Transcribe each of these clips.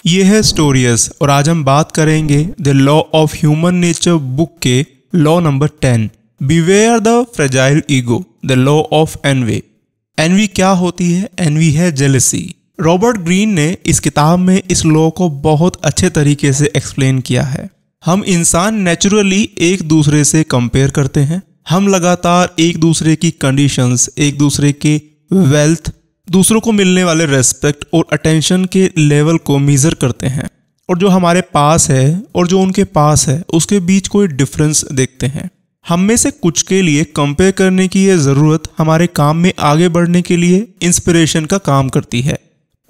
ये है स्टोरियस और आज हम बात करेंगे the law of human nature book के law number 10, beware the fragile ego, the law of envy. Envy क्या होती है? एनवी है जेलसी। रॉबर्ट ग्रीन ने इस किताब में इस लॉ को बहुत अच्छे तरीके से एक्सप्लेन किया है। हम इंसान नेचुरली एक दूसरे से कंपेयर करते हैं। हम लगातार एक दूसरे की कंडीशंस, एक दूसरे के वेल्थ, दूसरों को मिलने वाले रेस्पेक्ट और अटेंशन के लेवल को मेजर करते हैं और जो हमारे पास है और जो उनके पास है उसके बीच कोई डिफरेंस देखते हैं। हम में से कुछ के लिए कंपेयर करने की ये ज़रूरत हमारे काम में आगे बढ़ने के लिए इंस्पिरेशन का काम करती है,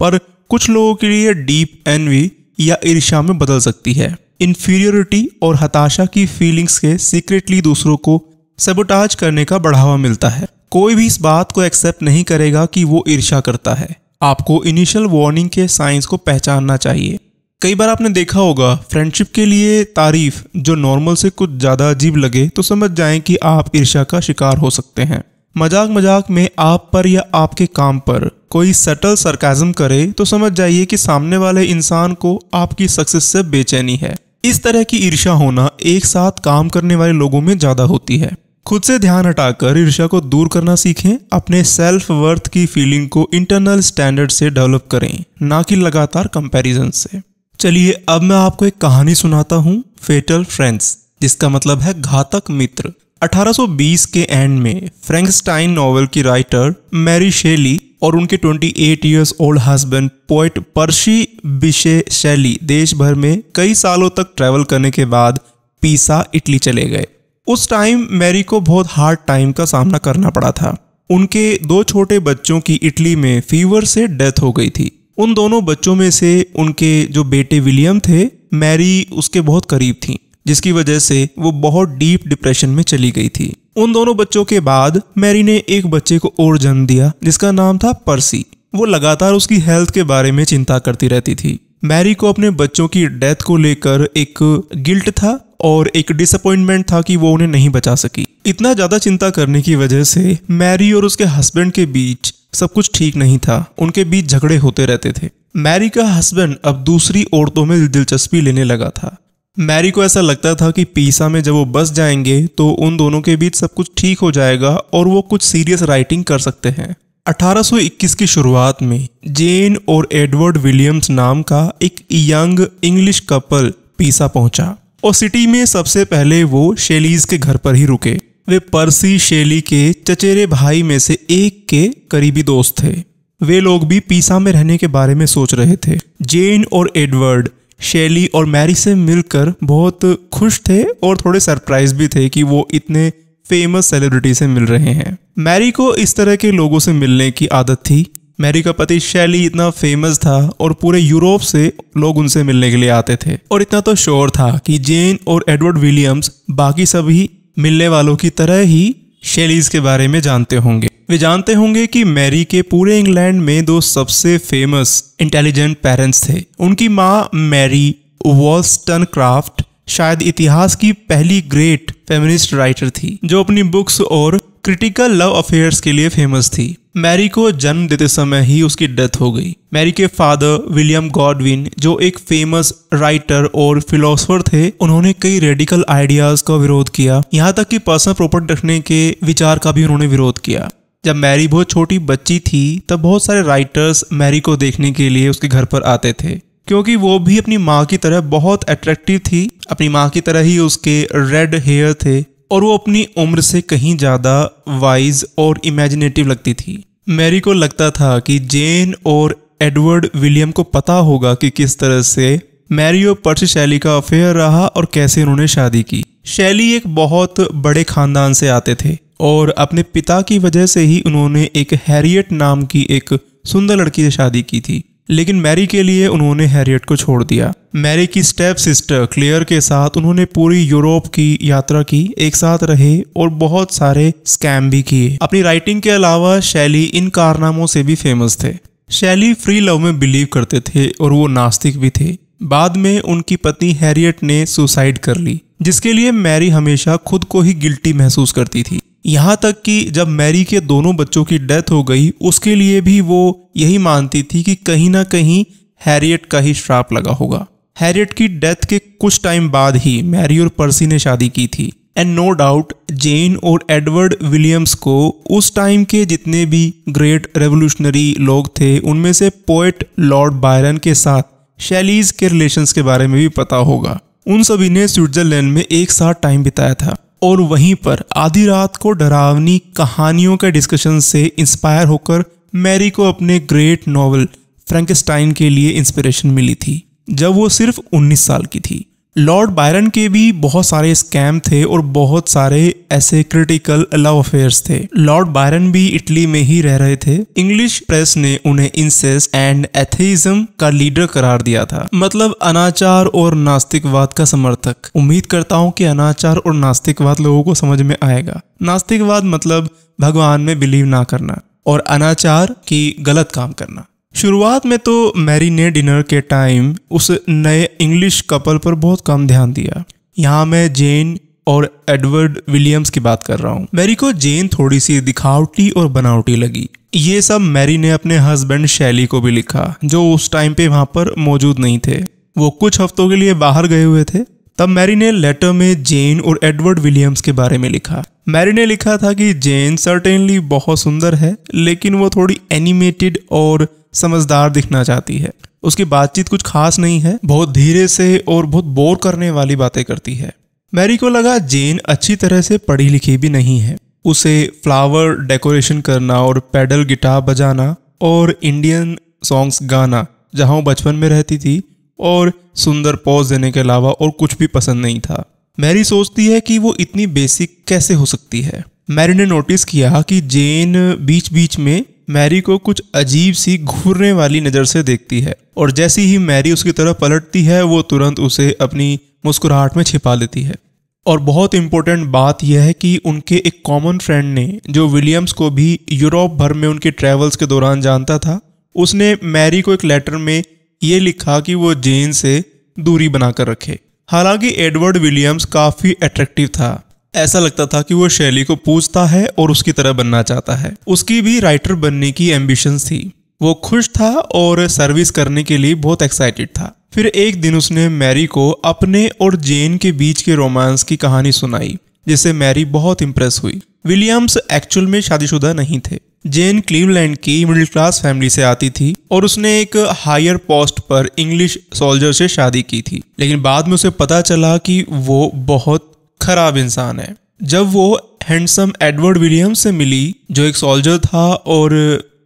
पर कुछ लोगों के लिए डीप एनवी या ईर्ष्या में बदल सकती है। इन्फीरियरिटी और हताशा की फीलिंग्स के सीक्रेटली दूसरों को सबोटाज करने का बढ़ावा मिलता है। कोई भी इस बात को एक्सेप्ट नहीं करेगा कि वो ईर्ष्या करता है। आपको इनिशियल वार्निंग के साइंस को पहचानना चाहिए। कई बार आपने देखा होगा फ्रेंडशिप के लिए तारीफ जो नॉर्मल से कुछ ज़्यादा अजीब लगे तो समझ जाएं कि आप ईर्ष्या का शिकार हो सकते हैं। मजाक मजाक में आप पर या आपके काम पर कोई सटल सरकाज़म करे तो समझ जाइए कि सामने वाले इंसान को आपकी सक्सेस से बेचैनी है। इस तरह की ईर्ष्या होना एक साथ काम करने वाले लोगों में ज़्यादा होती है। खुद से ध्यान हटाकर ईर्ष्या को दूर करना सीखें। अपने सेल्फ वर्थ की फीलिंग को इंटरनल स्टैंडर्ड से डेवलप करें, ना कि लगातार कंपैरिजन से। चलिए अब मैं आपको एक कहानी सुनाता हूँ, फेटल फ्रेंड्स, जिसका मतलब है घातक मित्र। 1820 के एंड में फ्रैंकस्टाइन नॉवेल की राइटर मैरी शेली और उनके 28 years old husband poet Percy Bysshe Shelley देश भर में कई सालों तक ट्रैवल करने के बाद पीसा, इटली चले गए। उस टाइम मैरी को बहुत हार्ड टाइम का सामना करना पड़ा था। उनके 2 छोटे बच्चों की इटली में फीवर से डेथ हो गई थी। उन दोनों बच्चों में से उनके जो बेटे विलियम थे, मैरी उसके बहुत करीब थी, जिसकी वजह से वो बहुत डीप डिप्रेशन में चली गई थी। उन दोनों बच्चों के बाद मैरी ने एक बच्चे को और जन्म दिया जिसका नाम था पर्सी। वो लगातार उसकी हेल्थ के बारे में चिंता करती रहती थी। मैरी को अपने बच्चों की डेथ को लेकर एक गिल्ट था और एक डिसअपॉइंटमेंट था कि वो उन्हें नहीं बचा सकी। इतना ज़्यादा चिंता करने की वजह से मैरी और उसके हस्बैंड के बीच सब कुछ ठीक नहीं था। उनके बीच झगड़े होते रहते थे। मैरी का हस्बैंड अब दूसरी औरतों में दिलचस्पी लेने लगा था। मैरी को ऐसा लगता था कि पीसा में जब वो बस जाएंगे तो उन दोनों के बीच सब कुछ ठीक हो जाएगा और वो कुछ सीरियस राइटिंग कर सकते हैं। 1821 की शुरुआत में जेन और एडवर्ड विलियम्स नाम का एक यंग इंग्लिश कपल पीसा पहुंचा और सिटी में सबसे पहले वो शेलीज के घर पर ही रुके। वे पर्सी शेली के चचेरे भाई में से एक के करीबी दोस्त थे। वे लोग भी पीसा में रहने के बारे में सोच रहे थे। जेन और एडवर्ड शेली और मैरी से मिलकर बहुत खुश थे और थोड़े सरप्राइज भी थे कि वो इतने फेमस सेलिब्रिटी से मिल रहे हैं। मैरी को इस तरह के लोगों से मिलने की आदत थी। मैरी का पति शेली इतना फेमस था और पूरे यूरोप से लोग उनसे मिलने के लिए आते थे और इतना तो श्योर था कि जेन और एडवर्ड विलियम्स बाकी सभी मिलने वालों की तरह ही शेलीज के बारे में जानते होंगे। वे जानते होंगे कि मैरी के पूरे इंग्लैंड में 2 सबसे फेमस इंटेलिजेंट पेरेंट्स थे। उनकी माँ मैरी वॉल्स्टनक्राफ्ट शायद इतिहास की पहली ग्रेट फेमिनिस्ट राइटर थी जो अपनी बुक्स और क्रिटिकल लव अफेयर्स के लिए फेमस थी। मैरी को जन्म देते समय ही उसकी डेथ हो गई। मैरी के फादर विलियम गॉडविन जो एक फेमस राइटर और फिलोसोफर थे, उन्होंने कई रेडिकल आइडियाज का विरोध किया। यहाँ तक कि पर्सनल प्रॉपर्टी रखने के विचार का भी उन्होंने विरोध किया। जब मैरी बहुत छोटी बच्ची थी तब बहुत सारे राइटर्स मैरी को देखने के लिए उसके घर पर आते थे, क्योंकि वो भी अपनी माँ की तरह बहुत अट्रैक्टिव थी। अपनी माँ की तरह ही उसके रेड हेयर थे और वो अपनी उम्र से कहीं ज़्यादा वाइज और इमेजिनेटिव लगती थी। मैरी को लगता था कि जेन और एडवर्ड विलियम को पता होगा कि किस तरह से मैरी और पर्सी शेली का अफेयर रहा और कैसे उन्होंने शादी की। शेली एक बहुत बड़े खानदान से आते थे और अपने पिता की वजह से ही उन्होंने एक हैरियट नाम की एक सुंदर लड़की से शादी की थी, लेकिन मैरी के लिए उन्होंने हैरियट को छोड़ दिया। मैरी की स्टेप सिस्टर क्लेयर के साथ उन्होंने पूरी यूरोप की यात्रा की, एक साथ रहे और बहुत सारे स्कैम भी किए। अपनी राइटिंग के अलावा शेली इन कारनामों से भी फेमस थे। शेली फ्री लव में बिलीव करते थे और वो नास्तिक भी थे। बाद में उनकी पत्नी हैरियट ने सुसाइड कर ली, जिसके लिए मैरी हमेशा खुद को ही गिल्टी महसूस करती थी। यहाँ तक कि जब मैरी के दोनों बच्चों की डेथ हो गई उसके लिए भी वो यही मानती थी कि कहीं ना कहीं हैरियट का ही श्राप लगा होगा। हैरियट की डेथ के कुछ टाइम बाद ही मैरी और पर्सी ने शादी की थी। एंड नो डाउट जेन और एडवर्ड विलियम्स को उस टाइम के जितने भी ग्रेट रेवोल्यूशनरी लोग थे उनमें से पोएट लॉर्ड बायरन के साथ शैलीज के रिलेशंस के बारे में भी पता होगा। उन सभी ने स्विट्जरलैंड में एक साथ टाइम बिताया था और वहीं पर आधी रात को डरावनी कहानियों के डिस्कशन से इंस्पायर होकर मैरी को अपने ग्रेट नॉवल फ्रैंकेनस्टाइन के लिए इंस्पिरेशन मिली थी जब वो सिर्फ 19 साल की थी। लॉर्ड बायरन के भी बहुत सारे स्कैम थे और बहुत सारे ऐसे क्रिटिकल लव अफेयर्स थे। लॉर्ड बायरन भी इटली में ही रह रहे थे। इंग्लिश प्रेस ने उन्हें इंसेस्ट एंड एथेइज्म का लीडर करार दिया था, मतलब अनाचार और नास्तिकवाद का समर्थक। उम्मीद करता हूँ कि अनाचार और नास्तिकवाद लोगों को समझ में आएगा। नास्तिकवाद मतलब भगवान में बिलीव ना करना और अनाचार की गलत काम करना। शुरुआत में तो मैरी ने डिनर के टाइम उस नए इंग्लिश कपल पर बहुत कम ध्यान दिया। यहाँ मैं जेन और एडवर्ड विलियम्स की बात कर रहा हूँ। मैरी को जेन थोड़ी सी दिखावटी और बनावटी लगी। ये सब मैरी ने अपने हस्बैंड शैली को भी लिखा जो उस टाइम पे वहाँ पर मौजूद नहीं थे। वो कुछ हफ्तों के लिए बाहर गए हुए थे। तब मैरी ने लेटर में जेन और एडवर्ड विलियम्स के बारे में लिखा। मैरी ने लिखा था कि जेन सर्टेनली बहुत सुंदर है लेकिन वो थोड़ी एनिमेटेड और समझदार दिखना चाहती है। उसकी बातचीत कुछ खास नहीं है, बहुत धीरे से और बहुत बोर करने वाली बातें करती है। मैरी को लगा जेन अच्छी तरह से पढ़ी लिखी भी नहीं है। उसे फ्लावर डेकोरेशन करना और पैडल गिटार बजाना और इंडियन सॉन्ग्स गाना जहां वो बचपन में रहती थी और सुंदर पॉज देने के अलावा और कुछ भी पसंद नहीं था। मैरी सोचती है कि वो इतनी बेसिक कैसे हो सकती है। मैरी ने नोटिस किया कि जेन बीच बीच में मैरी को कुछ अजीब सी घूरने वाली नज़र से देखती है और जैसे ही मैरी उसकी तरफ पलटती है वो तुरंत उसे अपनी मुस्कुराहट में छिपा लेती है। और बहुत इंपॉर्टेंट बात यह है कि उनके एक कॉमन फ्रेंड ने जो विलियम्स को भी यूरोप भर में उनके ट्रैवल्स के दौरान जानता था, उसने मैरी को एक लेटर में ये लिखा कि वो जेन से दूरी बनाकर रखे। हालांकि एडवर्ड विलियम्स काफ़ी अट्रैक्टिव था। ऐसा लगता था कि वो शैली को पूछता है और उसकी तरह बनना चाहता है। उसकी भी राइटर बनने की एम्बिशंस थी। वो खुश था और सर्विस करने के लिए बहुत एक्साइटेड था। फिर एक दिन उसने मैरी को अपने और जेन के बीच के रोमांस की कहानी सुनाई जिससे मैरी बहुत इंप्रेस हुई। विलियम्स एक्चुअल में शादीशुदा नहीं थे। जेन क्लीवलैंड की मिडिल क्लास फैमिली से आती थी और उसने एक हायर पोस्ट पर इंग्लिश सोल्जर से शादी की थी, लेकिन बाद में उसे पता चला कि वो बहुत खराब इंसान है। जब वो हैंडसम एडवर्ड विलियम्स से मिली जो एक सोल्जर था और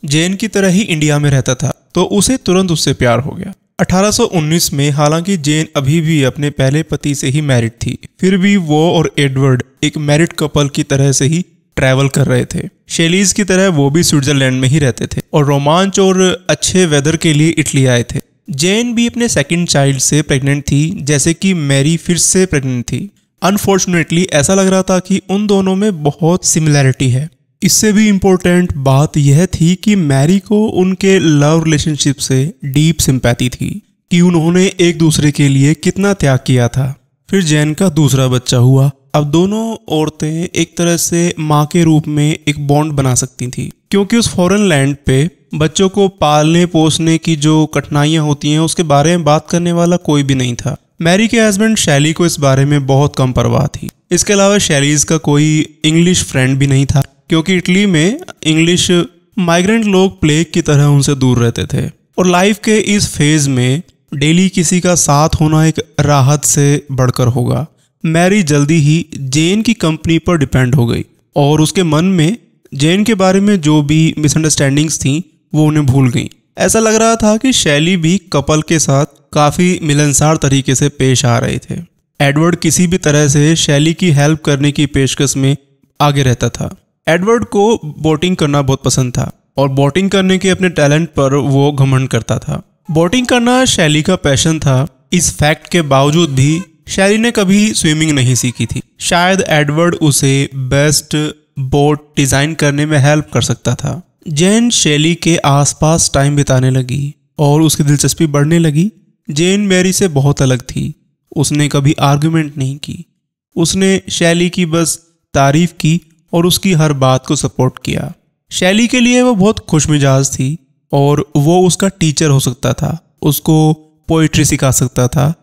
जेन की तरह ही इंडिया में रहता था, तो उसे तुरंत उससे प्यार हो गया। 1819 में हालांकि जेन अभी भी अपने पहले पति से ही मैरिड थी, फिर भी वो और एडवर्ड एक मैरिड कपल की तरह से ही ट्रैवल कर रहे थे। शैलीज की तरह वो भी स्विट्जरलैंड में ही रहते थे और रोमांच और अच्छे वेदर के लिए इटली आए थे। जेन भी अपने सेकंड चाइल्ड से प्रेग्नेंट थी जैसे कि मैरी फिर से प्रेग्नेंट थी। अनफॉर्चुनेटली ऐसा लग रहा था कि उन दोनों में बहुत सिमिलैरिटी है। इससे भी इम्पोर्टेंट बात यह थी कि मैरी को उनके लव रिलेशनशिप से डीप सिंपैथी थी कि उन्होंने एक दूसरे के लिए कितना त्याग किया था। फिर जेन का दूसरा बच्चा हुआ। अब दोनों औरतें एक तरह से माँ के रूप में एक बॉन्ड बना सकती थी क्योंकि उस फॉरेन लैंड पे बच्चों को पालने पोसने की जो कठिनाइयाँ होती हैं उसके बारे में बात करने वाला कोई भी नहीं था। मैरी के हस्बैंड शैली को इस बारे में बहुत कम परवाह थी। इसके अलावा शैलीज का कोई इंग्लिश फ्रेंड भी नहीं था क्योंकि इटली में इंग्लिश माइग्रेंट लोग प्लेग की तरह उनसे दूर रहते थे और लाइफ के इस फेज में डेली किसी का साथ होना एक राहत से बढ़कर होगा। मैरी जल्दी ही जेन की कंपनी पर डिपेंड हो गई और उसके मन में जेन के बारे में जो भी मिसअंडरस्टैंडिंग्स थी वो उन्हें भूल गई। ऐसा लग रहा था कि शैली भी कपल के साथ काफ़ी मिलनसार तरीके से पेश आ रहे थे। एडवर्ड किसी भी तरह से शैली की हेल्प करने की पेशकश में आगे रहता था। एडवर्ड को बोटिंग करना बहुत पसंद था और बोटिंग करने के अपने टैलेंट पर वो घमंड करता था। बोटिंग करना शैली का पैशन था। इस फैक्ट के बावजूद भी शैली ने कभी स्विमिंग नहीं सीखी थी। शायद एडवर्ड उसे बेस्ट बोट डिज़ाइन करने में हेल्प कर सकता था। जेन शैली के आसपास टाइम बिताने लगी और उसकी दिलचस्पी बढ़ने लगी। जेन मैरी से बहुत अलग थी। उसने कभी आर्गुमेंट नहीं की। उसने शैली की बस तारीफ की और उसकी हर बात को सपोर्ट किया। शैली के लिए वो बहुत खुशमिजाज थी और वो उसका टीचर हो सकता था। उसको पोइट्री सिखा सकता था,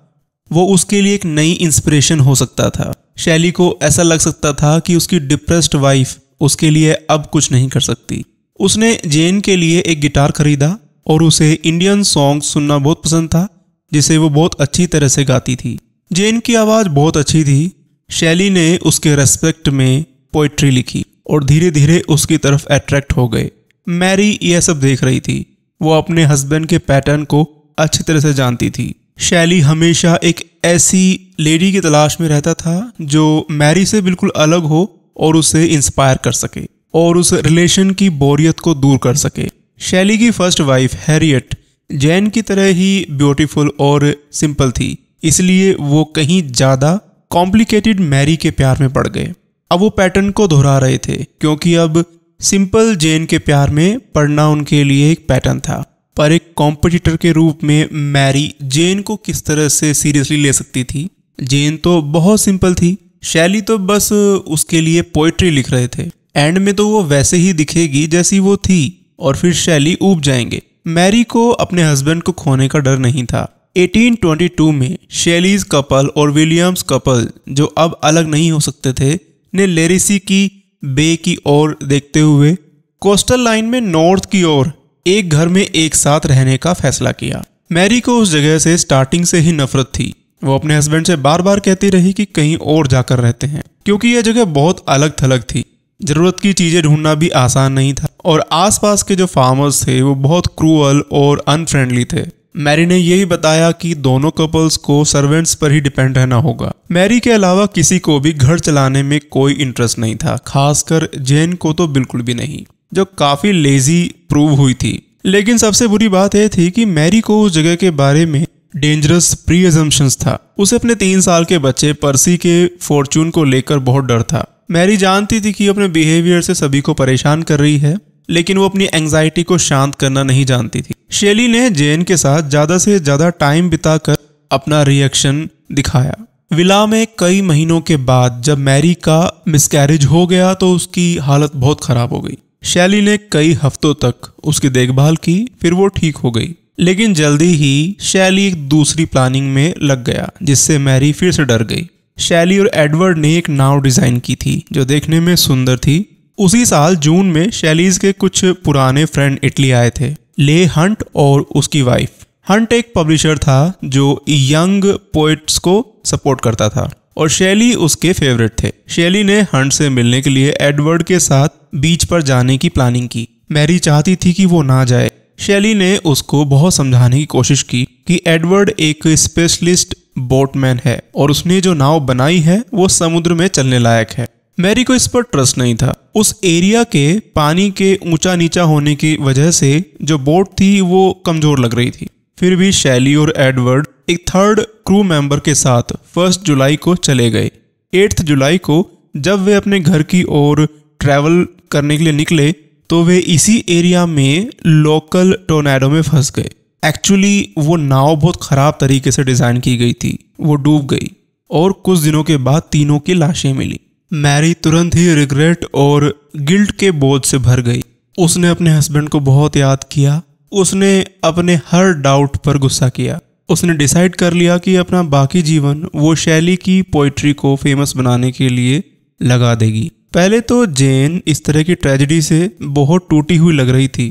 वो उसके लिए एक नई इंस्पिरेशन हो सकता था। शैली को ऐसा लग सकता था कि उसकी डिप्रेस्ड वाइफ उसके लिए अब कुछ नहीं कर सकती। उसने जेन के लिए एक गिटार खरीदा और उसे इंडियन सॉन्ग सुनना बहुत पसंद था, जिसे वो बहुत अच्छी तरह से गाती थी। जेन की आवाज़ बहुत अच्छी थी। शैली ने उसके रेस्पेक्ट में पोइट्री लिखी और धीरे धीरे उसकी तरफ अट्रैक्ट हो गए। मैरी यह सब देख रही थी। वो अपने हस्बैंड के पैटर्न को अच्छी तरह से जानती थी। शैली हमेशा एक ऐसी लेडी की तलाश में रहता था जो मैरी से बिल्कुल अलग हो और उसे इंस्पायर कर सके और उस रिलेशन की बोरियत को दूर कर सके। शैली की फर्स्ट वाइफ हैरियट जैन की तरह ही ब्यूटीफुल और सिंपल थी, इसलिए वो कहीं ज़्यादा कॉम्प्लिकेटेड मैरी के प्यार में पड़ गए। अब वो पैटर्न को दोहरा रहे थे क्योंकि अब सिंपल जेन के प्यार में पड़ना उनके लिए एक पैटर्न था। पर एक कॉम्पिटिटर के रूप में मैरी जेन को किस तरह से सीरियसली ले सकती थी? जेन तो बहुत सिंपल थी, शैली तो बस उसके लिए पोइट्री लिख रहे थे। एंड में तो वो वैसे ही दिखेगी जैसी वो थी और फिर शैली ऊब जाएंगे। मैरी को अपने हस्बैंड को खोने का डर नहीं था। 1822 में शैलीज कपल और विलियम्स कपल, जो अब अलग नहीं हो सकते थे, ने लेरिसी की बे की ओर देखते हुए कोस्टल लाइन में नॉर्थ की ओर एक घर में एक साथ रहने का फैसला किया। मैरी को उस जगह से स्टार्टिंग से ही नफरत थी। वो अपने हस्बैंड से बार बार कहती रही कि कहीं और जाकर रहते हैं, क्योंकि यह जगह बहुत अलग थलग थी। जरूरत की चीजें ढूंढना भी आसान नहीं था और आसपास के जो फार्मर्स थे वो बहुत क्रूअल और अनफ्रेंडली थे। मैरी ने यही बताया कि दोनों कपल्स को सर्वेंट्स पर ही डिपेंड रहना होगा। मैरी के अलावा किसी को भी घर चलाने में कोई इंटरेस्ट नहीं था, खासकर जेन को तो बिल्कुल भी नहीं, जो काफी लेजी प्रूव हुई थी। लेकिन सबसे बुरी बात यह थी कि मैरी को उस जगह के बारे में डेंजरस प्री अजम्पशंस था। उसे अपने 3 साल के बच्चे पर्सी के फॉर्चून को लेकर बहुत डर था। मैरी जानती थी कि अपने बिहेवियर से सभी को परेशान कर रही है, लेकिन वो अपनी एंजाइटी को शांत करना नहीं जानती थी। शैली ने जेन के साथ ज्यादा से ज्यादा टाइम बिताकर अपना रिएक्शन दिखाया। विला में कई महीनों के बाद जब मैरी का मिसकैरेज हो गया तो उसकी हालत बहुत खराब हो गई। शैली ने कई हफ्तों तक उसकी देखभाल की, फिर वो ठीक हो गई। लेकिन जल्दी ही शैली एक दूसरी प्लानिंग में लग गया, जिससे मैरी फिर से डर गई। शैली और एडवर्ड ने एक नाव डिजाइन की थी जो देखने में सुंदर थी। उसी साल जून में शैलीज के कुछ पुराने फ्रेंड इटली आए थे, ले हंट और उसकी वाइफ। हंट एक पब्लिशर था जो यंग पोएट्स को सपोर्ट करता था और शैली उसके फेवरेट थे। शैली ने हंट से मिलने के लिए एडवर्ड के साथ बीच पर जाने की प्लानिंग की। मैरी चाहती थी कि वो ना जाए। शैली ने उसको बहुत समझाने की कोशिश की कि एडवर्ड एक स्पेशलिस्ट बोटमैन है और उसने जो नाव बनाई है वो समुद्र में चलने लायक है। मैरी को इस पर ट्रस्ट नहीं था। उस एरिया के पानी के ऊंचा नीचा होने की वजह से जो बोट थी वो कमजोर लग रही थी। फिर भी शैली और एडवर्ड एक थर्ड क्रू मेंबर के साथ 1 जुलाई को चले गए। 8 जुलाई को जब वे अपने घर की ओर ट्रैवल करने के लिए निकले तो वे इसी एरिया में लोकल टोर्नेडो में फंस गए। एक्चुअली वो नाव बहुत खराब तरीके से डिजाइन की गई थी, वो डूब गई और कुछ दिनों के बाद तीनों की लाशें मिली। मैरी तुरंत ही रिग्रेट और गिल्ट के बोझ से भर गई। उसने अपने हस्बैंड को बहुत याद किया। उसने अपने हर डाउट पर गुस्सा किया। उसने डिसाइड कर लिया कि अपना बाकी जीवन वो शैली की पोइट्री को फेमस बनाने के लिए लगा देगी। पहले तो जेन इस तरह की ट्रेजेडी से बहुत टूटी हुई लग रही थी,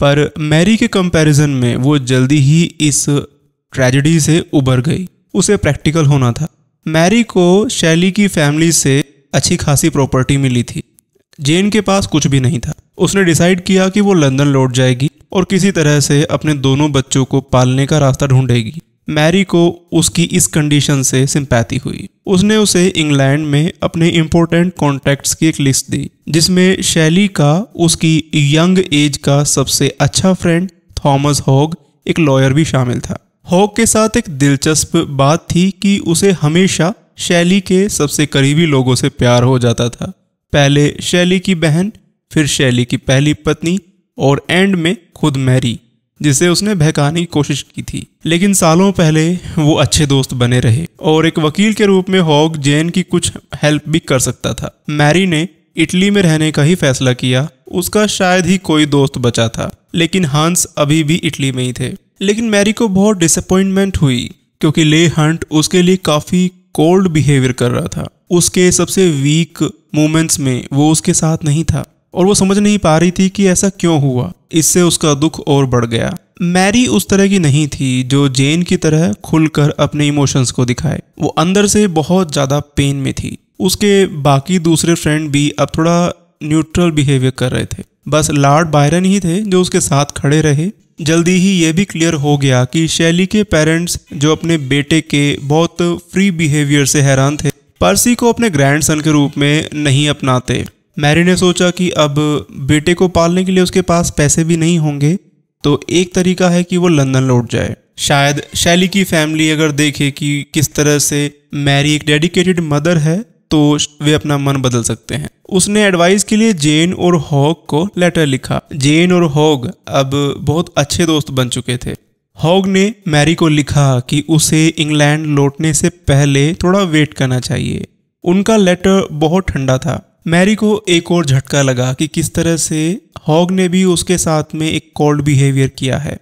पर मैरी के कंपैरिजन में वो जल्दी ही इस ट्रेजेडी से उबर गई। उसे प्रैक्टिकल होना था। मैरी को शैली की फैमिली से अच्छी खासी प्रॉपर्टी मिली थी। जेन के पास कुछ भी नहीं था। उसने डिसाइड किया कि वो लंदन लौट जाएगी और किसी तरह से अपने दोनों बच्चों को पालने का रास्ता ढूंढेगी। मैरी को उसकी इस कंडीशन से सिंपैथी हुई। उसने उसे इंग्लैंड में अपने इम्पोर्टेंट कॉन्टैक्ट्स की एक लिस्ट दी, जिसमें शैली का उसकी यंग एज का सबसे अच्छा फ्रेंड थॉमस हॉग, एक लॉयर, भी शामिल था। हॉग के साथ एक दिलचस्प बात थी कि उसे हमेशा शैली के सबसे करीबी लोगों से प्यार हो जाता था। पहले शैली की बहन, फिर शैली की पहली पत्नी और एंड में खुद मैरी, जिसे उसने बहकाने की कोशिश की थी। लेकिन सालों पहले वो अच्छे दोस्त बने रहे और एक वकील के रूप में हॉग जेन की कुछ हेल्प भी कर सकता था। मैरी ने इटली में रहने का ही फैसला किया। उसका शायद ही कोई दोस्त बचा था, लेकिन हंस अभी भी इटली में ही थे। लेकिन मैरी को बहुत डिसअपॉइंटमेंट हुई क्योंकि ले हंट उसके लिए काफ़ी कोल्ड बिहेवियर कर रहा था। उसके सबसे वीक मोमेंट्स में वो उसके साथ नहीं था और वो समझ नहीं पा रही थी कि ऐसा क्यों हुआ। इससे उसका दुख और बढ़ गया। मैरी उस तरह की नहीं थी जो जेन की तरह खुलकर अपने इमोशंस को दिखाए। वो अंदर से बहुत ज़्यादा पेन में थी। उसके बाकी दूसरे फ्रेंड भी अब थोड़ा न्यूट्रल बिहेवियर कर रहे थे। बस लॉर्ड बायरन ही थे जो उसके साथ खड़े रहे। जल्दी ही ये भी क्लियर हो गया कि शैली के पेरेंट्स जो अपने बेटे के बहुत फ्री बिहेवियर से हैरान थे, पर्सी को अपने ग्रैंडसन के रूप में नहीं अपनाते। मैरी ने सोचा कि अब बेटे को पालने के लिए उसके पास पैसे भी नहीं होंगे, तो एक तरीका है कि वो लंदन लौट जाए। शायद शैली की फैमिली अगर देखे कि किस तरह से मैरी एक डेडिकेटेड मदर है तो वे अपना मन बदल सकते हैं। उसने एडवाइस के लिए जेन और हॉग को लेटर लिखा। जेन और हॉग अब बहुत अच्छे दोस्त बन चुके थे। हॉग ने मैरी को लिखा कि उसे इंग्लैंड लौटने से पहले थोड़ा वेट करना चाहिए। उनका लेटर बहुत ठंडा था। मैरी को एक और झटका लगा कि किस तरह से हॉग ने भी उसके साथ में एक कोल्ड बिहेवियर किया है,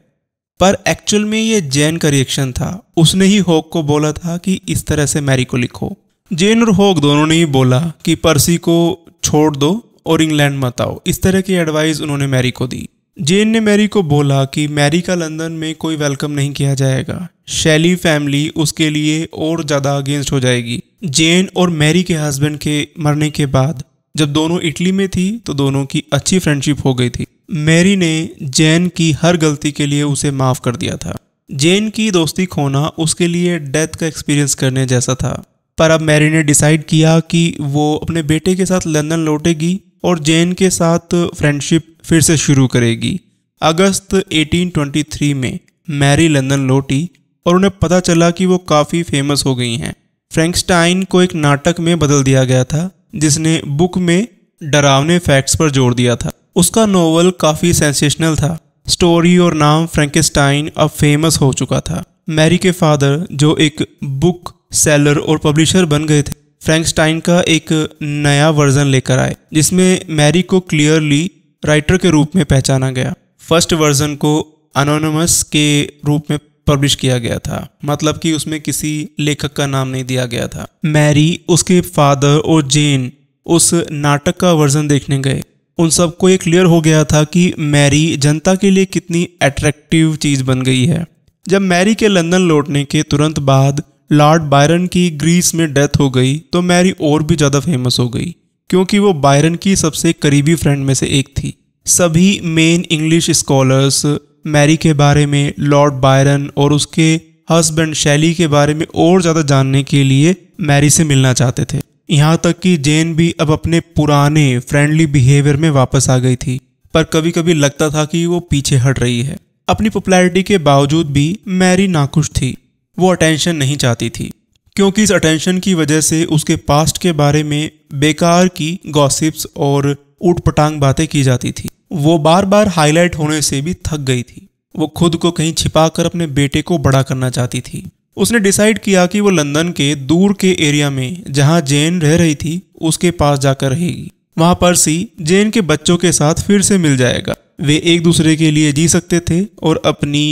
पर एक्चुअल में ये जेन का रिएक्शन था। उसने ही हॉग को बोला था कि इस तरह से मैरी को लिखो। जेन और हॉग दोनों ने ही बोला कि पर्सी को छोड़ दो और इंग्लैंड मत आओ। इस तरह की एडवाइस उन्होंने मैरी को दी। जेन ने मैरी को बोला कि मैरी का लंदन में कोई वेलकम नहीं किया जाएगा। शैली फैमिली उसके लिए और ज़्यादा अगेंस्ट हो जाएगी। जेन और मैरी के हस्बैंड के मरने के बाद जब दोनों इटली में थी तो दोनों की अच्छी फ्रेंडशिप हो गई थी। मैरी ने जेन की हर गलती के लिए उसे माफ़ कर दिया था। जेन की दोस्ती खोना उसके लिए डेथ का एक्सपीरियंस करने जैसा था। पर अब मैरी ने डिसाइड किया कि वो अपने बेटे के साथ लंदन लौटेगी और जेन के साथ फ्रेंडशिप फिर से शुरू करेगी। अगस्त 1823 में मैरी लंदन लौटी और उन्हें पता चला कि वो काफ़ी फेमस हो गई हैं। फ्रैंकस्टाइन को एक नाटक में बदल दिया गया था जिसने बुक में डरावने फैक्ट्स पर जोर दिया था। उसका नोवेल काफ़ी सेंसेशनल था। स्टोरी और नाम फ्रैंकस्टाइन अब फेमस हो चुका था। मैरी के फादर जो एक बुक सेलर और पब्लिशर बन गए थे, फ्रैंकस्टाइन का एक नया वर्जन लेकर आए जिसमें मैरी को क्लियरली राइटर के रूप में पहचाना गया। फर्स्ट वर्जन को अनोनिमस के रूप में पब्लिश किया गया था, मतलब कि उसमें किसी लेखक का नाम नहीं दिया गया था। मैरी, उसके फादर और जेन उस नाटक का वर्जन देखने गए। उन सबको ये क्लियर हो गया था कि मैरी जनता के लिए कितनी अट्रैक्टिव चीज़ बन गई है। जब मैरी के लंदन लौटने के तुरंत बाद लॉर्ड बायरन की ग्रीस में डेथ हो गई तो मैरी और भी ज़्यादा फेमस हो गई क्योंकि वो बायरन की सबसे करीबी फ्रेंड में से एक थी। सभी मेन इंग्लिश स्कॉलर्स मैरी के बारे में, लॉर्ड बायरन और उसके हस्बैंड शैली के बारे में और ज़्यादा जानने के लिए मैरी से मिलना चाहते थे। यहाँ तक कि जेन भी अब अपने पुराने फ्रेंडली बिहेवियर में वापस आ गई थी, पर कभी कभी लगता था कि वो पीछे हट रही है। अपनी पॉपुलैरिटी के बावजूद भी मैरी नाखुश थी। वो अटेंशन नहीं चाहती थी क्योंकि इस अटेंशन की वजह से उसके पास्ट के बारे में बेकार की गॉसिप्स और ऊटपटांग बातें की जाती थी। वो बार बार हाईलाइट होने से भी थक गई थी। वो खुद को कहीं छिपाकर अपने बेटे को बड़ा करना चाहती थी। उसने डिसाइड किया कि वो लंदन के दूर के एरिया में जहाँ जेन रह रही थी उसके पास जाकर रहेगी। वहाँ पर्सी जेन के बच्चों के साथ फिर से मिल जाएगा। वे एक दूसरे के लिए जी सकते थे और अपनी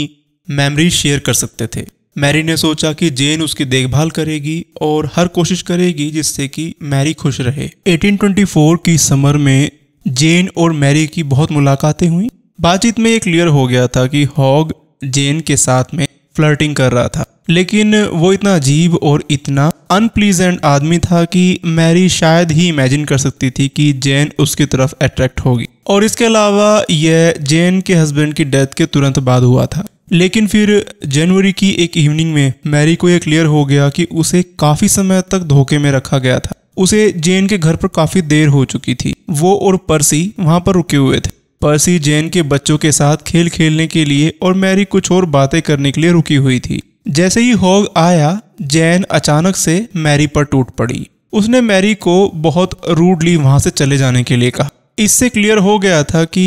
मेमोरी शेयर कर सकते थे। मैरी ने सोचा कि जेन उसकी देखभाल करेगी और हर कोशिश करेगी जिससे कि मैरी खुश रहे। 1824 की समर में जेन और मैरी की बहुत मुलाकातें हुई। बातचीत में ये क्लियर हो गया था कि हॉग जेन के साथ में फ्लर्टिंग कर रहा था, लेकिन वो इतना अजीब और इतना अनप्लीजेंट आदमी था कि मैरी शायद ही इमेजिन कर सकती थी कि जेन उसकी तरफ अट्रैक्ट होगी। और इसके अलावा यह जेन के हस्बैंड की डेथ के तुरंत बाद हुआ था। लेकिन फिर जनवरी की एक इवनिंग में मैरी को यह क्लियर हो गया कि उसे काफ़ी समय तक धोखे में रखा गया था। उसे जेन के घर पर काफ़ी देर हो चुकी थी। वो और पर्सी वहाँ पर रुके हुए थे। पर्सी जेन के बच्चों के साथ खेल खेलने के लिए और मैरी कुछ और बातें करने के लिए रुकी हुई थी। जैसे ही हॉग आया, जेन अचानक से मैरी पर टूट पड़ी। उसने मैरी को बहुत रूडली वहाँ से चले जाने के लिए कहा। इससे क्लियर हो गया था कि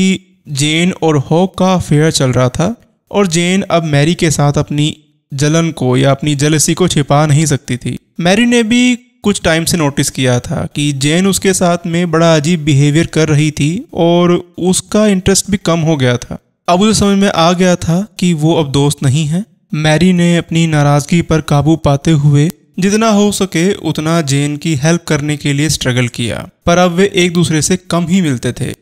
जेन और हॉग का अफेयर चल रहा था और जेन अब मैरी के साथ अपनी जलन को या अपनी जेलसी को छिपा नहीं सकती थी। मैरी ने भी कुछ टाइम से नोटिस किया था कि जेन उसके साथ में बड़ा अजीब बिहेवियर कर रही थी और उसका इंटरेस्ट भी कम हो गया था। अब उसे समझ में आ गया था कि वो अब दोस्त नहीं है। मैरी ने अपनी नाराजगी पर काबू पाते हुए जितना हो सके उतना जेन की हेल्प करने के लिए स्ट्रगल किया, पर अब वे एक दूसरे से कम ही मिलते थे।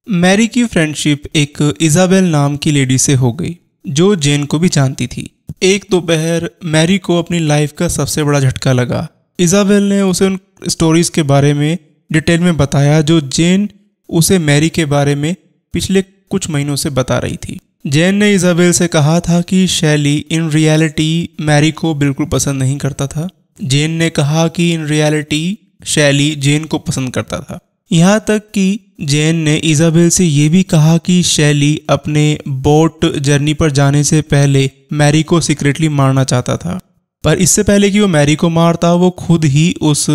मैरी की फ्रेंडशिप एक इजाबेल नाम की लेडी से हो गई जो जेन को भी जानती थी। एक दोपहर मैरी को अपनी लाइफ का सबसे बड़ा झटका लगा। इजाबेल ने उसे उन स्टोरीज के बारे में डिटेल में बताया जो जेन उसे मैरी के बारे में पिछले कुछ महीनों से बता रही थी। जेन ने इजाबेल से कहा था कि शैली इन रियलिटी मैरी को बिल्कुल पसंद नहीं करता था। जेन ने कहा कि इन रियलिटी शैली जेन को पसंद करता था। यहाँ तक कि जेन ने इजाबेल से ये भी कहा कि शैली अपने बोट जर्नी पर जाने से पहले मैरी को सीक्रेटली मारना चाहता था, पर इससे पहले कि वो मैरी को मारता वो खुद ही उस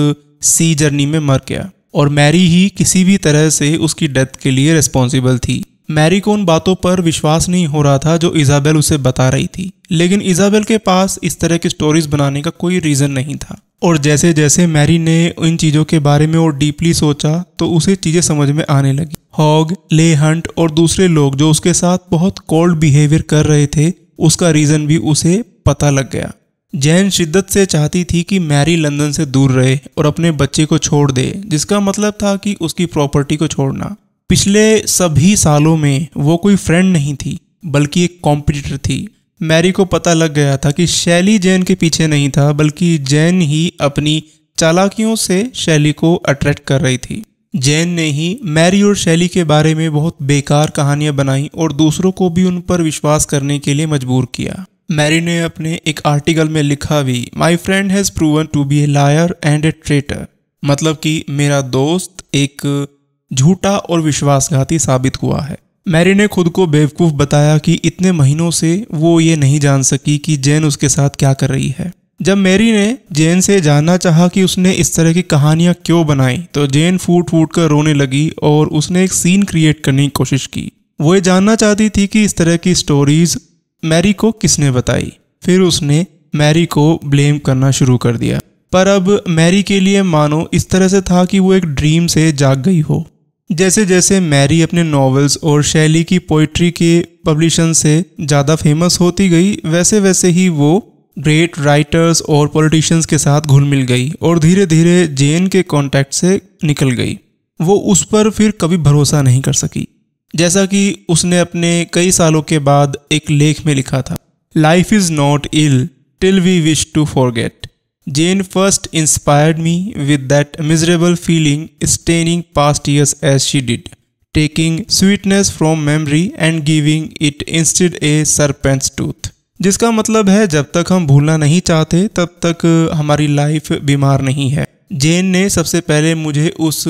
सी जर्नी में मर गया और मैरी ही किसी भी तरह से उसकी डेथ के लिए रिस्पॉन्सिबल थी। मैरी को उन बातों पर विश्वास नहीं हो रहा था जो इजाबेल उसे बता रही थी, लेकिन इजाबेल के पास इस तरह की स्टोरीज बनाने का कोई रीज़न नहीं था। और जैसे जैसे मैरी ने इन चीज़ों के बारे में और डीपली सोचा तो उसे चीज़ें समझ में आने लगी। हॉग, ले हंट और दूसरे लोग जो उसके साथ बहुत कोल्ड बिहेवियर कर रहे थे उसका रीज़न भी उसे पता लग गया। जैन शिद्दत से चाहती थी कि मैरी लंदन से दूर रहे और अपने बच्चे को छोड़ दे, जिसका मतलब था कि उसकी प्रॉपर्टी को छोड़ना। पिछले सभी सालों में वो कोई फ्रेंड नहीं थी बल्कि एक कॉम्पिटिटर थी। मैरी को पता लग गया था कि शैली जैन के पीछे नहीं था बल्कि जैन ही अपनी चालाकियों से शैली को अट्रैक्ट कर रही थी। जैन ने ही मैरी और शैली के बारे में बहुत बेकार कहानियां बनाई और दूसरों को भी उन पर विश्वास करने के लिए मजबूर किया। मैरी ने अपने एक आर्टिकल में लिखा भी, my friend has proven to be a liar and a traitor, मतलब कि मेरा दोस्त एक झूठा और विश्वासघाती साबित हुआ है। मैरी ने खुद को बेवकूफ़ बताया कि इतने महीनों से वो ये नहीं जान सकी कि जैन उसके साथ क्या कर रही है। जब मैरी ने जैन से जानना चाहा कि उसने इस तरह की कहानियां क्यों बनाई तो जैन फूट फूट कर रोने लगी और उसने एक सीन क्रिएट करने की कोशिश की। वो ये जानना चाहती थी कि इस तरह की स्टोरीज मैरी को किसने बताई। फिर उसने मैरी को ब्लेम करना शुरू कर दिया, पर अब मैरी के लिए मानो इस तरह से था कि वो एक ड्रीम से जाग गई हो। जैसे जैसे मैरी अपने नॉवेल्स और शैली की पोइट्री के पब्लिशन से ज़्यादा फेमस होती गई वैसे वैसे ही वो ग्रेट राइटर्स और पॉलिटिशियंस के साथ घुल मिल गई और धीरे धीरे जेन के कॉन्टैक्ट से निकल गई। वो उस पर फिर कभी भरोसा नहीं कर सकी, जैसा कि उसने अपने कई सालों के बाद एक लेख में लिखा था, life is not ill till we wish to forget. Jane first inspired me with that miserable feeling staining past years as she did, taking sweetness from memory and giving it instead a serpent's tooth। जिसका मतलब है जब तक हम भूलना नहीं चाहते तब तक हमारी लाइफ बीमार नहीं है। जेन ने सबसे पहले मुझे उस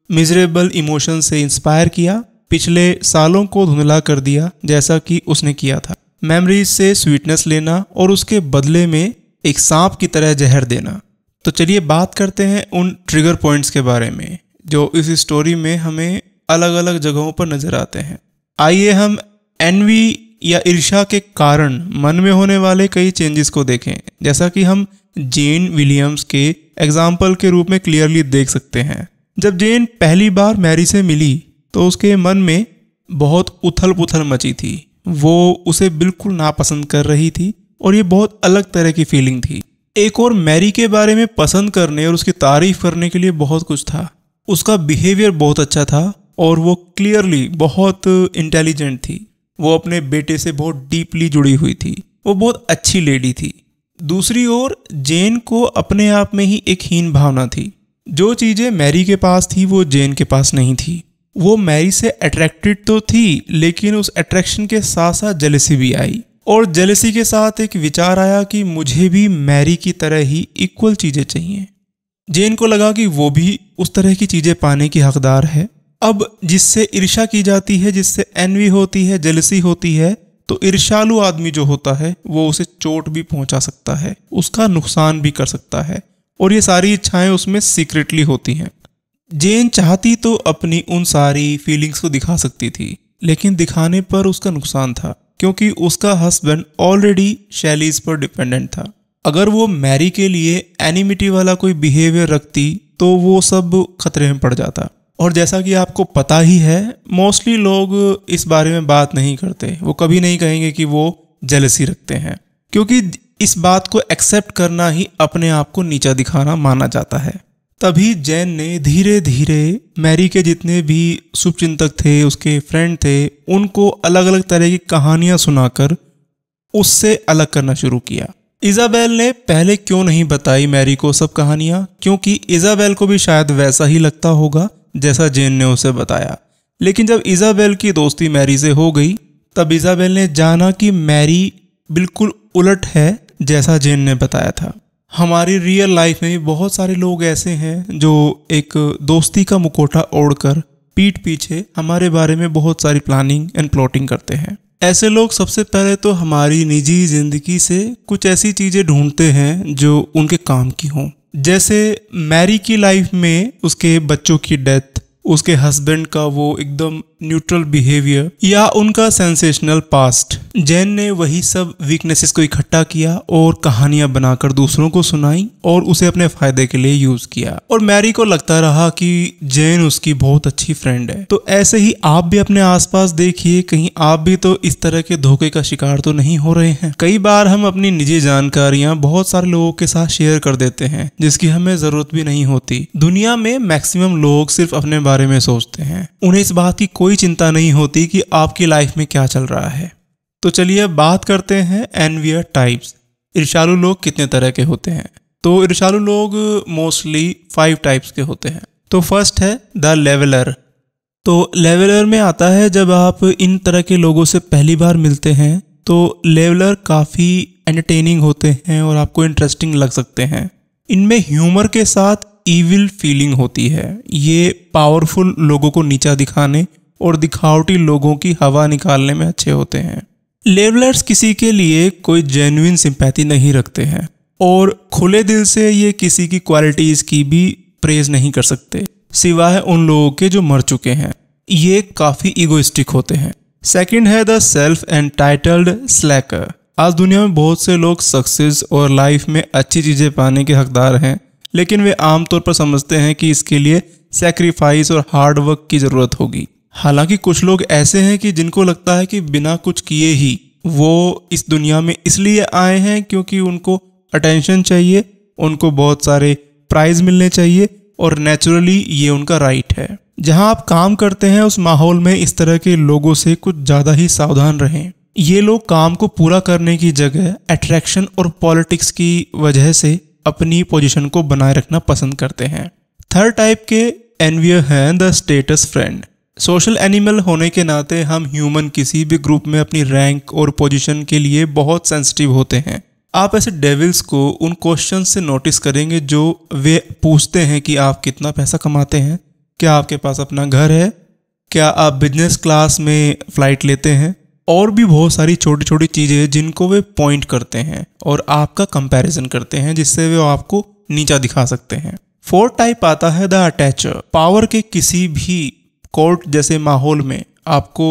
मिजरेबल इमोशन से इंस्पायर किया, पिछले सालों को धुंधला कर दिया जैसा कि उसने किया था। मेमोरीज से स्वीटनेस लेना और उसके बदले में एक सांप की तरह जहर देना। तो चलिए बात करते हैं उन ट्रिगर पॉइंट्स के बारे में जो इस स्टोरी में हमें अलग अलग जगहों पर नजर आते हैं। आइए हम एनवी या ईर्ष्या के कारण मन में होने वाले कई चेंजेस को देखें, जैसा कि हम जेन विलियम्स के एग्जाम्पल के रूप में क्लियरली देख सकते हैं। जब जेन पहली बार मैरी से मिली तो उसके मन में बहुत उथल पुथल मची थी। वो उसे बिल्कुल नापसंद कर रही थी और ये बहुत अलग तरह की फीलिंग थी। एक और मैरी के बारे में पसंद करने और उसकी तारीफ करने के लिए बहुत कुछ था। उसका बिहेवियर बहुत अच्छा था और वो क्लियरली बहुत इंटेलिजेंट थी। वो अपने बेटे से बहुत डीपली जुड़ी हुई थी। वो बहुत अच्छी लेडी थी। दूसरी ओर जेन को अपने आप में ही एक हीन भावना थी। जो चीज़ें मैरी के पास थी वो जेन के पास नहीं थी। वो मैरी से अट्रैक्टेड तो थी लेकिन उस अट्रैक्शन के साथ साथ जेलसी भी आई और जेलसी के साथ एक विचार आया कि मुझे भी मैरी की तरह ही इक्वल चीज़ें चाहिए। जेन को लगा कि वो भी उस तरह की चीज़ें पाने की हकदार है। अब जिससे ईर्ष्या की जाती है, जिससे एनवी होती है, जेलसी होती है, तो ईर्ष्यालु आदमी जो होता है वो उसे चोट भी पहुंचा सकता है, उसका नुकसान भी कर सकता है और ये सारी इच्छाएं उसमें सीक्रेटली होती हैं। जेन चाहती तो अपनी उन सारी फीलिंग्स को दिखा सकती थी, लेकिन दिखाने पर उसका नुकसान था क्योंकि उसका हस्बैंड ऑलरेडी शैलीज पर डिपेंडेंट था। अगर वो मैरी के लिए एनिमिटी वाला कोई बिहेवियर रखती तो वो सब खतरे में पड़ जाता। और जैसा कि आपको पता ही है, मोस्टली लोग इस बारे में बात नहीं करते। वो कभी नहीं कहेंगे कि वो जेलसी रखते हैं, क्योंकि इस बात को एक्सेप्ट करना ही अपने आप को नीचा दिखाना माना जाता है। तभी जैन ने धीरे धीरे मैरी के जितने भी शुभचिंतक थे, उसके फ्रेंड थे, उनको अलग अलग तरह की कहानियां सुनाकर उससे अलग करना शुरू किया। इजाबेल ने पहले क्यों नहीं बताई मैरी को सब कहानियां? क्योंकि इजाबेल को भी शायद वैसा ही लगता होगा जैसा जैन ने उसे बताया। लेकिन जब इजाबेल की दोस्ती मैरी से हो गई, तब इजाबेल ने जाना कि मैरी बिल्कुल उलट है जैसा जैन ने बताया था। हमारी रियल लाइफ में भी बहुत सारे लोग ऐसे हैं जो एक दोस्ती का मुखौटा ओढ़कर पीठ पीछे हमारे बारे में बहुत सारी प्लानिंग एंड प्लॉटिंग करते हैं। ऐसे लोग सबसे पहले तो हमारी निजी जिंदगी से कुछ ऐसी चीजें ढूंढते हैं जो उनके काम की हों। जैसे मैरी की लाइफ में उसके बच्चों की डेथ, उसके हस्बैंड का वो एकदम न्यूट्रल बिहेवियर, या उनका सेंसेशनल पास्ट। जैन ने वही सब वीकनेसेस को इकट्ठा किया और कहानियां बनाकर दूसरों को सुनाई और उसे अपने फायदे के लिए यूज किया। और मैरी को लगता रहा कि जैन उसकी बहुत अच्छी फ्रेंड है। तो ऐसे ही आप भी अपने आसपास देखिए, कहीं आप भी तो इस तरह के धोखे का शिकार तो नहीं हो रहे हैं। कई बार हम अपनी निजी जानकारियां बहुत सारे लोगों के साथ शेयर कर देते हैं जिसकी हमें जरूरत भी नहीं होती। दुनिया में मैक्सिमम लोग सिर्फ अपने बारे में सोचते हैं, उन्हें इस बात की कोई चिंता नहीं होती कि आपकी लाइफ में क्या चल रहा है। तो चलिए बात करते हैं एनवियर टाइप्स। ईर्ष्यालु लोग कितने तरह के होते हैं? तो ईर्ष्यालु लोग मोस्टली 5 टाइप्स के होते हैं। तो फर्स्ट है द लेवलर। तो लेवलर में आता है जब आप इन तरह के लोगों से पहली बार मिलते हैं तो लेवलर काफ़ी एंटरटेनिंग होते हैं और आपको इंटरेस्टिंग लग सकते हैं। इनमें ह्यूमर के साथ ईविल फीलिंग होती है। ये पावरफुल लोगों को नीचा दिखाने और दिखावटी लोगों की हवा निकालने में अच्छे होते हैं। लेवलर्स किसी के लिए कोई जेन्युइन सिंपैथी नहीं रखते हैं और खुले दिल से ये किसी की क्वालिटीज की भी प्रेज नहीं कर सकते, सिवाय उन लोगों के जो मर चुके हैं। ये काफी इगोइस्टिक होते हैं। सेकंड है द सेल्फ एंटाइटल्ड स्लैकर। आज दुनिया में बहुत से लोग सक्सेस और लाइफ में अच्छी चीजें पाने के हकदार हैं, लेकिन वे आमतौर पर समझते हैं कि इसके लिए सैक्रिफाइस और हार्ड वर्क की जरूरत होगी। हालांकि कुछ लोग ऐसे हैं कि जिनको लगता है कि बिना कुछ किए ही वो इस दुनिया में इसलिए आए हैं क्योंकि उनको अटेंशन चाहिए, उनको बहुत सारे प्राइज मिलने चाहिए और नेचुरली ये उनका राइट है। जहां आप काम करते हैं उस माहौल में इस तरह के लोगों से कुछ ज़्यादा ही सावधान रहें। ये लोग काम को पूरा करने की जगह अट्रैक्शन और पॉलिटिक्स की वजह से अपनी पोजीशन को बनाए रखना पसंद करते हैं। थर्ड टाइप के एनवियर हैं the status friend. Social animal होने के नाते हम ह्यूमन किसी भी ग्रुप में अपनी रैंक और पोजीशन के लिए बहुत सेंसिटिव होते हैं। आप ऐसे डेविल्स को उन क्वेश्चन से नोटिस करेंगे जो वे पूछते हैं कि आप कितना पैसा कमाते हैं, क्या आपके पास अपना घर है, क्या आप बिजनेस क्लास में फ्लाइट लेते हैं, और भी बहुत सारी छोटी छोटी चीज़ें जिनको वे पॉइंट करते हैं और आपका कंपैरिजन करते हैं जिससे वे आपको नीचा दिखा सकते हैं। फोर्थ टाइप आता है द अटैचर। पावर के किसी भी कोर्ट जैसे माहौल में आपको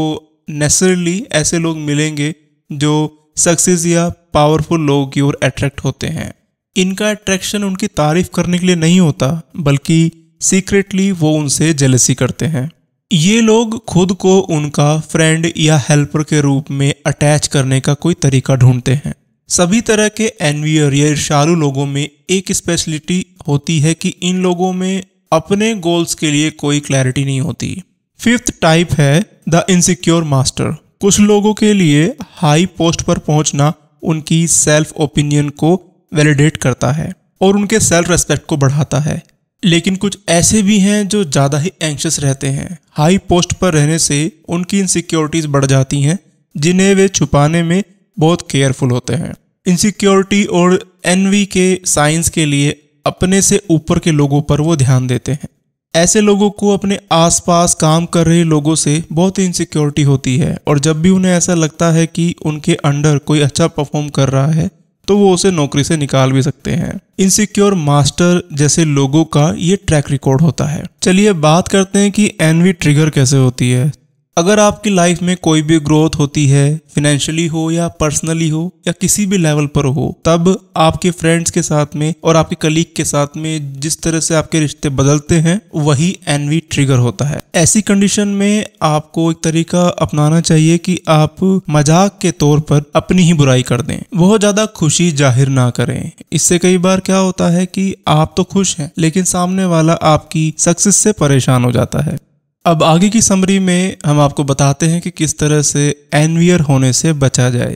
नेसेसरली ऐसे लोग मिलेंगे जो सक्सेस या पावरफुल लोगों की ओर अट्रैक्ट होते हैं। इनका अट्रैक्शन उनकी तारीफ करने के लिए नहीं होता, बल्कि सीक्रेटली वो उनसे जेलसी करते हैं। ये लोग खुद को उनका फ्रेंड या हेल्पर के रूप में अटैच करने का कोई तरीका ढूंढते हैं। सभी तरह के एनवियर या ईर्ष्यालु लोगों में एक स्पेशलिटी होती है कि इन लोगों में अपने गोल्स के लिए कोई क्लैरिटी नहीं होती। फिफ्थ टाइप है द इनसिक्योर मास्टर। कुछ लोगों के लिए हाई पोस्ट पर पहुंचना उनकी सेल्फ ओपिनियन को वैलिडेट करता है और उनके सेल्फ रेस्पेक्ट को बढ़ाता है। लेकिन कुछ ऐसे भी हैं जो ज़्यादा ही एंग्शियस रहते हैं। हाई पोस्ट पर रहने से उनकी इनसिक्योरिटीज बढ़ जाती हैं जिन्हें वे छुपाने में बहुत केयरफुल होते हैं। इनसिक्योरिटी और एनवी के साइंस के लिए अपने से ऊपर के लोगों पर वो ध्यान देते हैं। ऐसे लोगों को अपने आसपास काम कर रहे लोगों से बहुत इनसिक्योरिटी होती है और जब भी उन्हें ऐसा लगता है कि उनके अंडर कोई अच्छा परफॉर्म कर रहा है तो वो उसे नौकरी से निकाल भी सकते हैं। इनसिक्योर मास्टर जैसे लोगों का ये ट्रैक रिकॉर्ड होता है। चलिए बात करते हैं कि एनवी ट्रिगर कैसे होती है। अगर आपकी लाइफ में कोई भी ग्रोथ होती है, फाइनेंशियली हो या पर्सनली हो या किसी भी लेवल पर हो, तब आपके फ्रेंड्स के साथ में और आपके कलीग के साथ में जिस तरह से आपके रिश्ते बदलते हैं वही एनवी ट्रिगर होता है। ऐसी कंडीशन में आपको एक तरीका अपनाना चाहिए कि आप मजाक के तौर पर अपनी ही बुराई कर दें, बहुत ज्यादा खुशी जाहिर ना करें। इससे कई बार क्या होता है कि आप तो खुश हैं लेकिन सामने वाला आपकी सक्सेस से परेशान हो जाता है। अब आगे की समरी में हम आपको बताते हैं कि किस तरह से एनवियर होने से बचा जाए।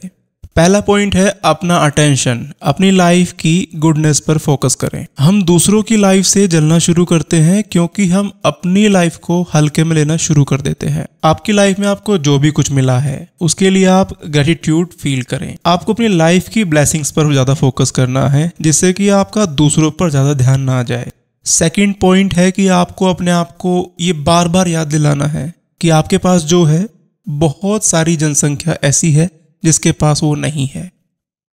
पहला पॉइंट है अपना अटेंशन, अपनी लाइफ की गुडनेस पर फोकस करें। हम दूसरों की लाइफ से जलना शुरू करते हैं क्योंकि हम अपनी लाइफ को हल्के में लेना शुरू कर देते हैं। आपकी लाइफ में आपको जो भी कुछ मिला है उसके लिए आप ग्रेटिट्यूड फील करें। आपको अपनी लाइफ की ब्लेसिंग्स पर ज्यादा फोकस करना है जिससे कि आपका दूसरों पर ज्यादा ध्यान ना जाए। सेकंड पॉइंट है कि आपको अपने आप को ये बार बार याद दिलाना है कि आपके पास जो है बहुत सारी जनसंख्या ऐसी है जिसके पास वो नहीं है।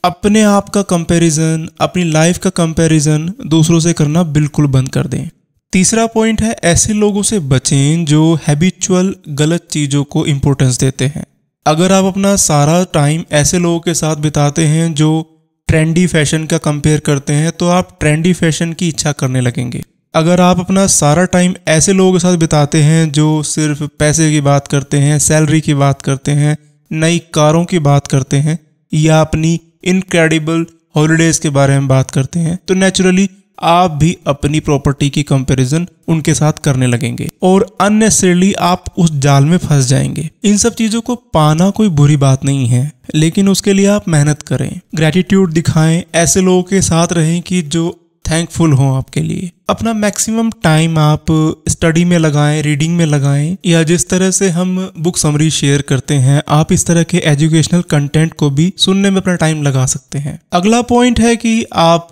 अपने आप का कंपैरिजन, अपनी लाइफ का कंपैरिजन दूसरों से करना बिल्कुल बंद कर दें। तीसरा पॉइंट है ऐसे लोगों से बचें जो हैबिचुअल गलत चीजों को इंपॉर्टेंस देते हैं। अगर आप अपना सारा टाइम ऐसे लोगों के साथ बिताते हैं जो ट्रेंडी फैशन का कंपेयर करते हैं तो आप ट्रेंडी फैशन की इच्छा करने लगेंगे। अगर आप अपना सारा टाइम ऐसे लोगों के साथ बिताते हैं जो सिर्फ पैसे की बात करते हैं, सैलरी की बात करते हैं, नई कारों की बात करते हैं या अपनी इनक्रेडिबल हॉलीडेज के बारे में बात करते हैं, तो नेचुरली आप भी अपनी प्रॉपर्टी की कंपैरिजन उनके साथ करने लगेंगे और अननेसेसरली आप उस जाल में फंस जाएंगे। इन सब चीजों को पाना कोई बुरी बात नहीं है लेकिन उसके लिए आप मेहनत करें, ग्रेटिट्यूड दिखाएं, ऐसे लोगों के साथ रहें कि जो थैंकफुल हो आपके लिए। अपना मैक्सिमम टाइम आप स्टडी में लगाएं, रीडिंग में लगाएं या जिस तरह से हम बुक समरी शेयर करते हैं आप इस तरह के एजुकेशनल कंटेंट को भी सुनने में अपना टाइम लगा सकते हैं। अगला पॉइंट है कि आप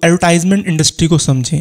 एडवर्टाइजमेंट इंडस्ट्री को समझें।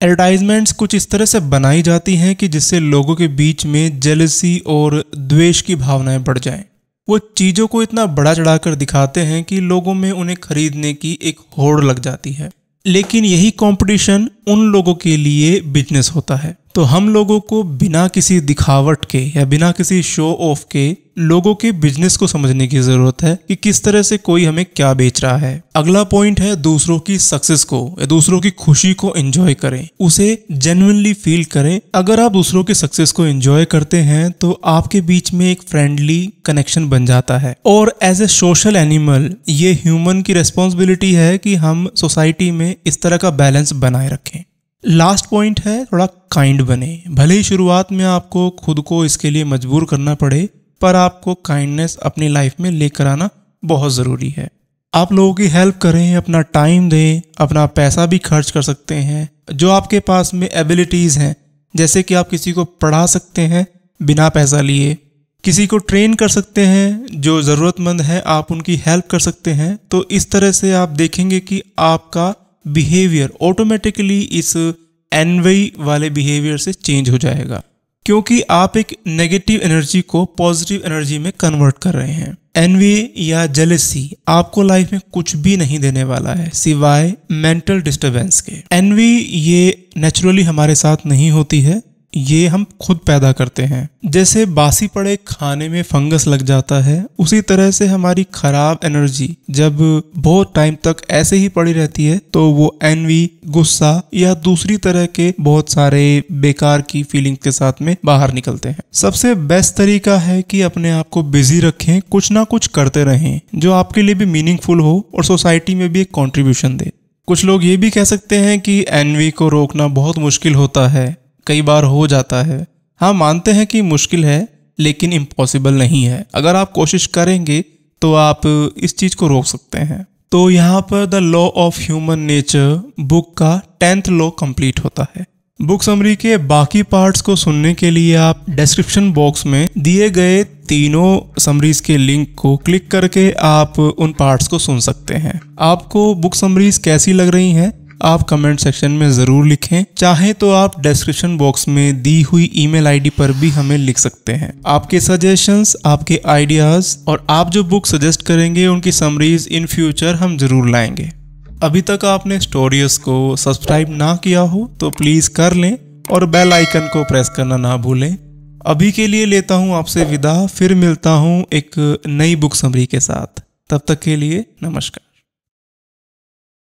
एडवर्टाइजमेंट्स कुछ इस तरह से बनाई जाती हैं कि जिससे लोगों के बीच में जेलसी और द्वेष की भावनाएं बढ़ जाएं। वो चीजों को इतना बड़ा चढ़ाकर दिखाते हैं कि लोगों में उन्हें खरीदने की एक होड़ लग जाती है। लेकिन यही कंपटीशन उन लोगों के लिए बिजनेस होता है। तो हम लोगों को बिना किसी दिखावट के या बिना किसी शो ऑफ के लोगों के बिजनेस को समझने की जरूरत है कि किस तरह से कोई हमें क्या बेच रहा है। अगला पॉइंट है दूसरों की सक्सेस को या दूसरों की खुशी को एंजॉय करें, उसे जेन्युइनली फील करें। अगर आप दूसरों की सक्सेस को एंजॉय करते हैं तो आपके बीच में एक फ्रेंडली कनेक्शन बन जाता है और एज ए सोशल एनिमल ये ह्यूमन की रिस्पॉन्सिबिलिटी है कि हम सोसाइटी में इस तरह का बैलेंस बनाए रखें। लास्ट पॉइंट है थोड़ा काइंड बने। भले ही शुरुआत में आपको खुद को इसके लिए मजबूर करना पड़े पर आपको काइंडनेस अपनी लाइफ में लेकर आना बहुत ज़रूरी है। आप लोगों की हेल्प करें, अपना टाइम दें, अपना पैसा भी खर्च कर सकते हैं। जो आपके पास में एबिलिटीज़ हैं जैसे कि आप किसी को पढ़ा सकते हैं बिना पैसा लिए, किसी को ट्रेन कर सकते हैं, जो ज़रूरतमंद है आप उनकी हेल्प कर सकते हैं। तो इस तरह से आप देखेंगे कि आपका बिहेवियर ऑटोमेटिकली इस एनवी वाले बिहेवियर से चेंज हो जाएगा क्योंकि आप एक नेगेटिव एनर्जी को पॉजिटिव एनर्जी में कन्वर्ट कर रहे हैं। एनवी या जेलसी आपको लाइफ में कुछ भी नहीं देने वाला है सिवाय मेंटल डिस्टरबेंस के। एनवी ये नेचुरली हमारे साथ नहीं होती है, ये हम खुद पैदा करते हैं। जैसे बासी पड़े खाने में फंगस लग जाता है उसी तरह से हमारी खराब एनर्जी जब बहुत टाइम तक ऐसे ही पड़ी रहती है तो वो एनवी, गुस्सा या दूसरी तरह के बहुत सारे बेकार की फीलिंग के साथ में बाहर निकलते हैं। सबसे बेस्ट तरीका है कि अपने आप को बिजी रखें, कुछ ना कुछ करते रहें जो आपके लिए भी मीनिंगफुल हो और सोसाइटी में भी एक कॉन्ट्रीब्यूशन दे। कुछ लोग ये भी कह सकते हैं कि एनवी को रोकना बहुत मुश्किल होता है, कई बार हो जाता है। हाँ, मानते हैं कि मुश्किल है लेकिन इम्पॉसिबल नहीं है। अगर आप कोशिश करेंगे तो आप इस चीज को रोक सकते हैं। तो यहाँ पर the law of human nature book का 10th लॉ कंप्लीट होता है। बुक समरी के बाकी पार्ट्स को सुनने के लिए आप डिस्क्रिप्शन बॉक्स में दिए गए तीनों समरीज के लिंक को क्लिक करके आप उन पार्ट्स को सुन सकते हैं। आपको बुक समरीज कैसी लग रही हैं आप कमेंट सेक्शन में ज़रूर लिखें। चाहे तो आप डिस्क्रिप्शन बॉक्स में दी हुई ईमेल आईडी पर भी हमें लिख सकते हैं। आपके सजेशंस, आपके आइडियाज़ और आप जो बुक सजेस्ट करेंगे उनकी समरीज इन फ्यूचर हम ज़रूर लाएंगे। अभी तक आपने स्टोरीज को सब्सक्राइब ना किया हो तो प्लीज़ कर लें और बेल आइकन को प्रेस करना ना भूलें अभी के लिए लेता हूँ आपसे विदा, फिर मिलता हूँ एक नई बुक समरी के साथ। तब तक के लिए नमस्कार।